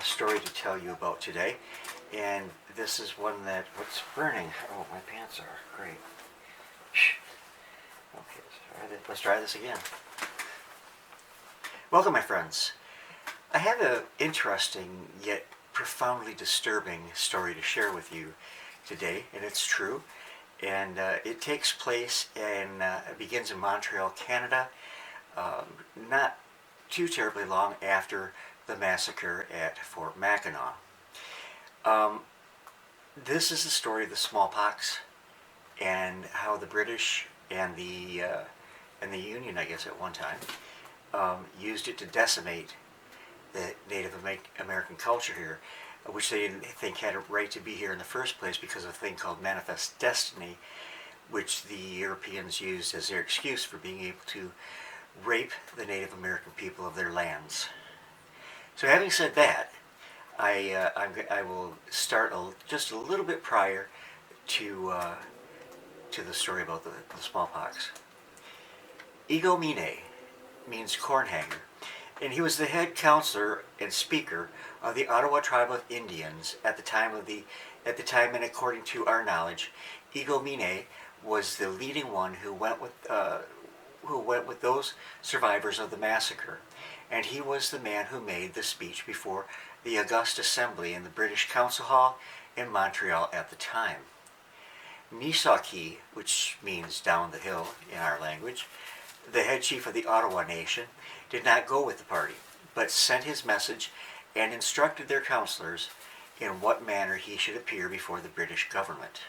story to tell you about today, and this is one that, what's burning? Oh, my pants are great. Okay, let's try this again. Welcome, my friends. I have an interesting yet profoundly disturbing story to share with you today, and it's true. And it takes place it begins in Montreal, Canada, not too terribly long after the massacre at Fort Mackinac. This is the story of the smallpox and how the British and the Union, I guess, at one time, used it to decimate the Native American culture here, which they didn't think had a right to be here in the first place because of a thing called manifest destiny, which the Europeans used as their excuse for being able to rape the Native American people of their lands. So having said that, I will start just a little bit prior to the story about the smallpox. Ego Mine means corn hanger, and he was the head counselor and speaker of the Ottawa tribe of Indians at the time, and according to our knowledge, Ego Mine was the leading one who went with those survivors of the massacre, and he was the man who made the speech before the August Assembly in the British Council Hall in Montreal at the time. Nisaki, which means down the hill in our language, the head chief of the Ottawa Nation, did not go with the party, but sent his message and instructed their counselors in what manner he should appear before the British government.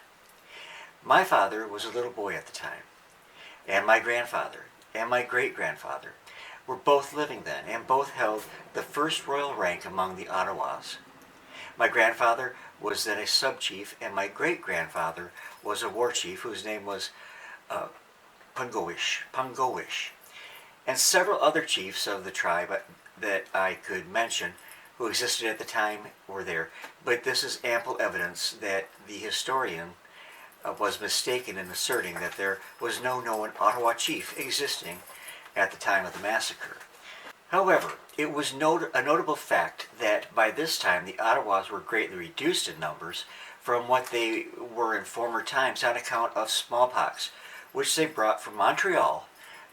My father was a little boy at the time, and my grandfather and my great-grandfather were both living then, and both held the first royal rank among the Ottawas. My grandfather was then a sub-chief, and my great-grandfather was a war chief whose name was Pungowish, and several other chiefs of the tribe that I could mention who existed at the time were there. But this is ample evidence that the historian was mistaken in asserting that there was no known Ottawa chief existing at the time of the massacre. However, it was a notable fact that by this time the Ottawas were greatly reduced in numbers from what they were in former times on account of smallpox, which they brought from Montreal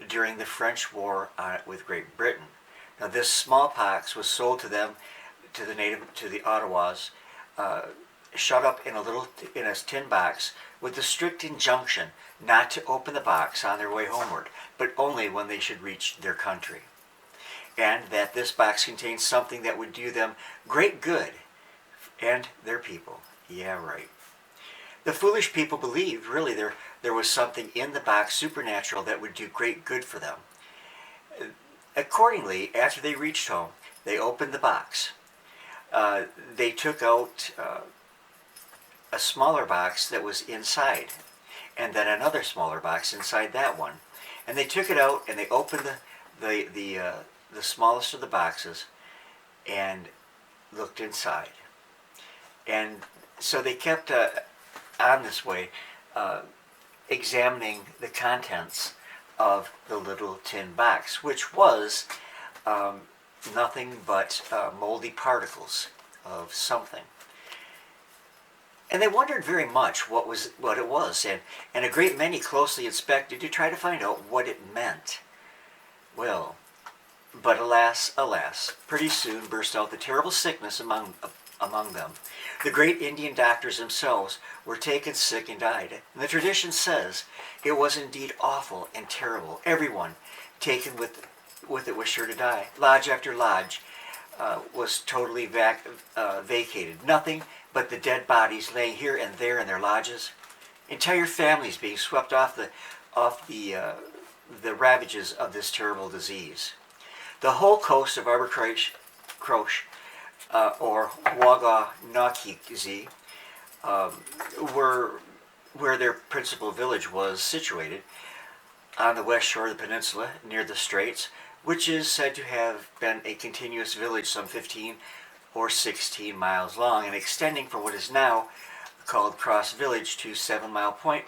during the French War with Great Britain. Now, this smallpox was sold to them, to the Ottawas, shut up in a tin box with the strict injunction not to open the box on their way homeward, but only when they should reach their country, and that this box contained something that would do them great good and their people. Yeah, right. The foolish people believed really there was something in the box supernatural that would do great good for them. Accordingly, after they reached home, they opened the box. They took out a smaller box that was inside, and then another smaller box inside that one. And they took it out and they opened the smallest of the boxes and looked inside. And so they kept on this way, examining the contents of the little tin box, which was nothing but moldy particles of something. And they wondered very much what it was, and a great many closely inspected to try to find out what it meant. Well, but alas, pretty soon burst out the terrible sickness among them. The great Indian doctors themselves were taken sick and died. And the tradition says it was indeed awful and terrible. Everyone taken with it was sure to die. Lodge after lodge was totally vacated. Nothing but the dead bodies laying here and there in their lodges. Entire families being swept off the ravages of this terrible disease. The whole coast of Abercrombie or Waganakzi, where their principal village was situated, on the west shore of the peninsula near the straits, which is said to have been a continuous village some 15 or 16 miles long and extending from what is now called Cross Village to 7 Mile Point,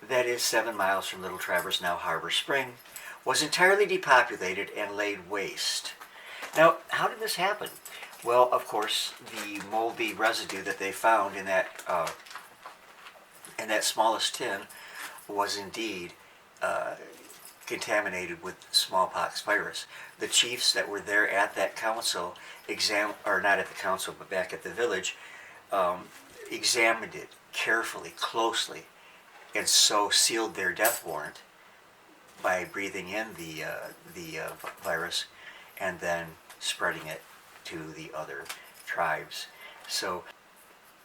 that is 7 miles from Little Traverse, now Harbor Spring, was entirely depopulated and laid waste. Now, how did this happen? Well, of course, the moldy residue that they found in that smallest tin was indeed contaminated with smallpox virus. The chiefs that were there at that council, or not at the council, but back at the village, examined it carefully, closely, and so sealed their death warrant by breathing in the virus and then spreading it to the other tribes. So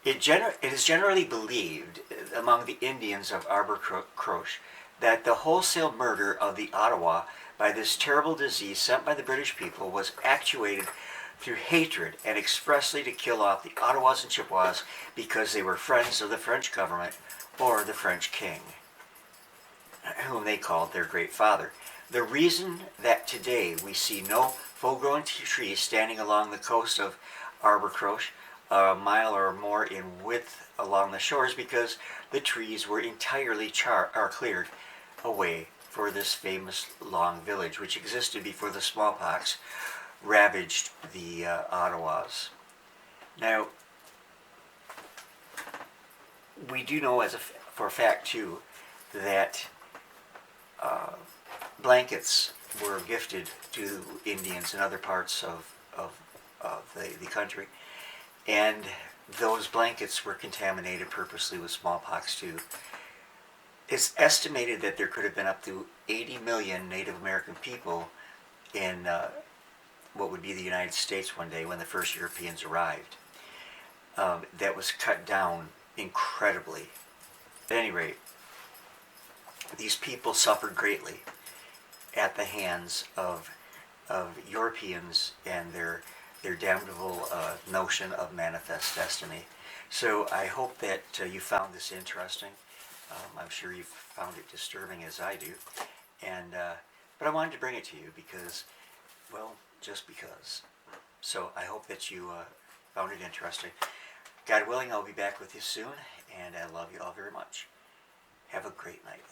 it is generally believed among the Indians of Arbor-Croche that the wholesale murder of the Ottawa by this terrible disease sent by the British people was actuated through hatred and expressly to kill off the Ottawas and Chippewas because they were friends of the French government or the French king, whom they called their great father. The reason that today we see no full-grown trees standing along the coast of Arbor-Croche, a mile or more in width along the shores, because the trees were entirely cleared away for this famous long village, which existed before the smallpox ravaged the Ottawas. Now, we do know for a fact too that blankets were gifted to Indians in other parts of the country, and those blankets were contaminated purposely with smallpox too. It's estimated that there could have been up to 80 million Native American people in what would be the United States one day when the first Europeans arrived. That was cut down incredibly. At any rate, these people suffered greatly at the hands of Europeans and their damnable notion of manifest destiny. So I hope that you found this interesting. I'm sure you found it disturbing as I do, but I wanted to bring it to you because, well, just because. So I hope that you found it interesting. God willing, I'll be back with you soon, and I love you all very much. Have a great night.